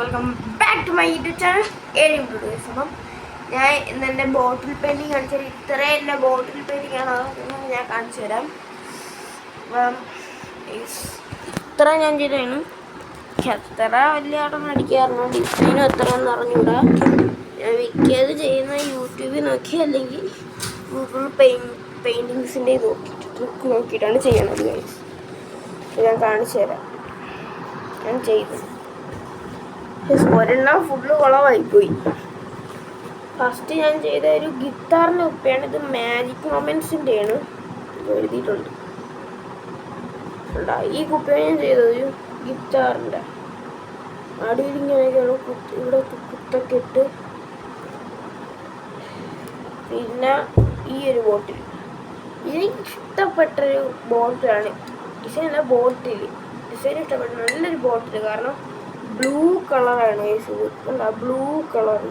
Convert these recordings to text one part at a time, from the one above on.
Welcome back to my YouTube channel videos. അപ്പം ഞാൻ ഇന്ന് എൻ്റെ ബോട്ടിൽ പെയിൻറ്റിങ് കാണിച്ചാൽ ഇത്രയും എൻ്റെ ബോട്ടിൽ പെയിൻറ്റിങ് ആണ് ഞാൻ കാണിച്ചു തരാം. അപ്പം ഇത്ര ഞാൻ ചെയ്തതാണ്. എത്ര വലിയ ആട്ടൊന്നും അടിക്കാറുണ്ട്, ഡിസൈനും എത്ര എന്ന് അറിഞ്ഞൂടാ. ഞാൻ മിക്കത് ചെയ്യുന്ന യൂട്യൂബിൽ നോക്കി അല്ലെങ്കിൽ ഗൂഗിൾ പെയിൻറ്റിങ്സിൻ്റെ ട്രിക്ക് നോക്കിയിട്ടാണ് ചെയ്യണത്. ഞാൻ കാണിച്ചു തരാം. ഞാൻ ചെയ്തു ഒരെണ്ണം ഫുള്ള് കുളമായിപ്പോയി. ഫസ്റ്റ് ഞാൻ ചെയ്ത ഒരു ഗിത്താറിൻ്റെ കുപ്പയാണ്. ഇത് മാജിക് മൊമെൻറ്റ്സിൻ്റെ ആണ്, ഇത് എഴുതിയിട്ടുണ്ട്. ഈ കുപ്പയാണ് ഞാൻ ചെയ്തത്, ഒരു ഗിത്താറിൻ്റെ. അടിയിലിങ്ങനെയൊക്കെയാണ് ഇവിടെ കുത്തൊക്കെ ഇട്ട്. പിന്നെ ഈ ഒരു ബോട്ടിൽ എനിക്ക് ഇഷ്ടപ്പെട്ടൊരു ബോട്ടിലാണ്. ഡിസൈൻ അല്ല, ബോട്ടിൽ ഡിസൈൻ ഇഷ്ടപ്പെട്ട നല്ലൊരു ബോട്ടിൽ. കാരണം ബ്ലൂ കളറാണ് ഇത്. ബ്ലൂ കളർ,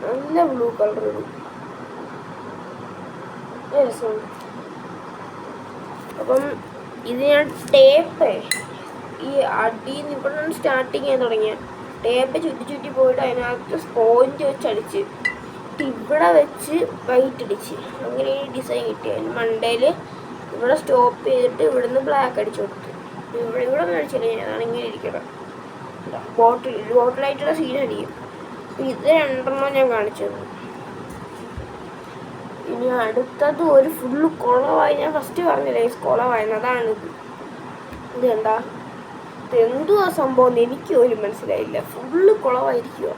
നല്ല ബ്ലൂ കളർ. രസമുണ്ട്. അപ്പം ഇത് ഞാൻ ടേപ്പ് ഈ അടിയിൽ നിന്ന് ഇവിടെ നിന്ന് സ്റ്റാർട്ടിങ് ചെയ്യാൻ തുടങ്ങിയ ടേപ്പ് ചുറ്റി പോയിട്ട് അതിനകത്ത് സ്പോഞ്ച് വെച്ച് അടിച്ച് ഇവിടെ വെച്ച് വൈറ്റ് അടിച്ച് അങ്ങനെ ഈ ഡിസൈൻ കിട്ടി. അതിന് മണ്ടയിൽ ഇവിടെ സ്റ്റോപ്പ് ചെയ്തിട്ട് ഇവിടുന്ന് ബ്ലാക്ക് അടിച്ചു കൊടുത്തു. ഇവിടെ ഒന്നും അടിച്ചില്ല, അതാണ് ഇങ്ങനെ ഇരിക്കണം. ബോട്ടിലായിട്ടുള്ള സീൻ അടിക്കും. ഇത് രണ്ടെണ്ണം ഞാൻ കാണിച്ചത്. ഇനി അടുത്തത് ഒരു ഫുള്ള് കുളമായി. ഞാൻ ഫസ്റ്റ് പറഞ്ഞില്ലേ കുളമായിരുന്നു, അതാണിത്. ഇത് കണ്ടാ, എന്തുവാ സംഭവം എനിക്ക് പോലും മനസ്സിലായില്ല. ഫുള്ള് കുളമായിരിക്കുക.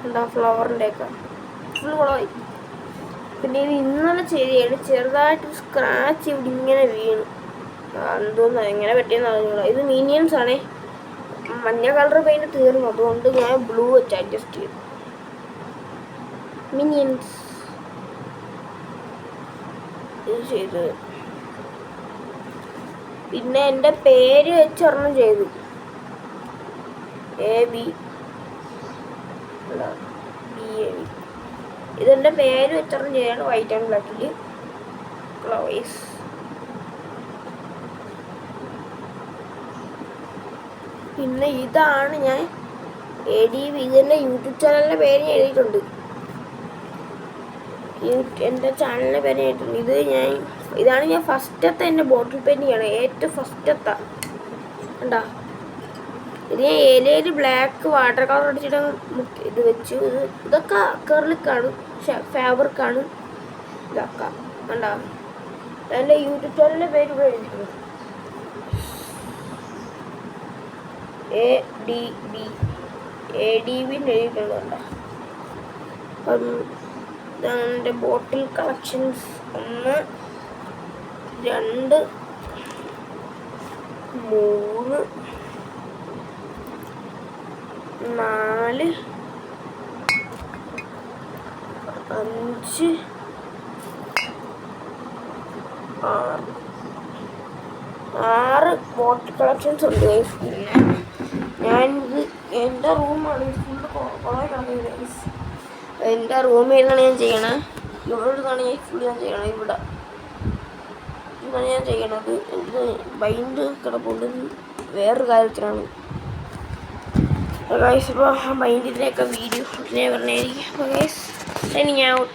എന്താ ഫ്ലവറിൻ്റെ ഒക്കെ ഫുള്ള് കുളമായി. പിന്നെ ഇത് ഇന്നലെ ചെയ്തതാണ്. ചെറുതായിട്ട് സ്ക്രാച്ച് ഇവിടെ ഇങ്ങനെ വീണു. എന്തോന്ന് എങ്ങനെ പറ്റിയെന്ന് അറിഞ്ഞൂടാ. ഇത് മിനിയൻസ് ആണേ. മഞ്ഞ കളർ പെയിന്റ് തീർന്നു, അതുകൊണ്ട് ഞാൻ ബ്ലൂ വെച്ച് അഡ്ജസ്റ്റ് ചെയ്തു. മിനിയൻസ് ഇത് ചെയ്തത്. പിന്നെ എൻ്റെ പേര് വെച്ചൊരെണ്ണം ചെയ്തു, AB. ഇതെൻ്റെ പേര് വെച്ചൊരെണ്ണം ചെയ്താണ്, വൈറ്റ് ആൻഡ് ബ്ലാക്കിൽ ഫ്ലവേഴ്സ്. പിന്നെ ഇതാണ് ഞാൻ ADV. ഇതെൻ്റെ യൂട്യൂബ് ചാനലിൻ്റെ പേര് ഞാൻ എഴുതിയിട്ടുണ്ട്. എൻ്റെ ചാനലിൻ്റെ പേര് എഴുതിയിട്ടുണ്ട്. ഇതാണ് ഞാൻ ഫസ്റ്റത്തെ എൻ്റെ ബോട്ടിൽ പെയിൻറ്റിംഗ് ആണ്, ഏറ്റവും ഫസ്റ്റത്തെ. കണ്ടാ, ഇത് ഞാൻ ഏരിയയിൽ ബ്ലാക്ക് വാട്ടർ കളർ അടിച്ചിട്ട് ഇത് വെച്ചു. ഇതൊക്കെ അക്രിലിക്കാണ്, ഫാബ്രിക്കാണ് ഇതൊക്കെ. കണ്ടാ, എൻ്റെ യൂട്യൂബ് ചാനലിൻ്റെ പേര് ഇവിടെ എഴുതിയിട്ടുണ്ട്, ADV എഴുതിയിട്ടുണ്ട്. കണ്ട, അപ്പം ഇതാണ് എൻ്റെ ബോട്ടിൽ കളക്ഷൻസ്. 1 2 3 4 5 6 ബോട്ടിൽ കളക്ഷൻസ് ഉണ്ട്. പിന്നെ ഞാനിത് എൻ്റെ റൂമാണ്, ഫുള്ള് കുറേ കളക്ഷൻ. എൻ്റെ റൂമിൽ നിന്നാണ് ഞാൻ ചെയ്യണത്. ഇവിടെ നിന്നാണ് ഞാൻ ഫുള്ള് ഞാൻ ചെയ്യണത്. ഇവിടെ ഇതാണ് ഞാൻ ചെയ്യണത്. എൻ്റെ ബൈൻഡ് കിടപ്പുണ്ട് വേറൊരു കാര്യത്തിലാണ്. ഇപ്പോൾ ബൈൻഡിൻ്റെയൊക്കെ വീഡിയോ പറഞ്ഞായിരിക്കും. അപ്പോൾ ഗൈസ്, സൈനിങ് ഔട്ട്.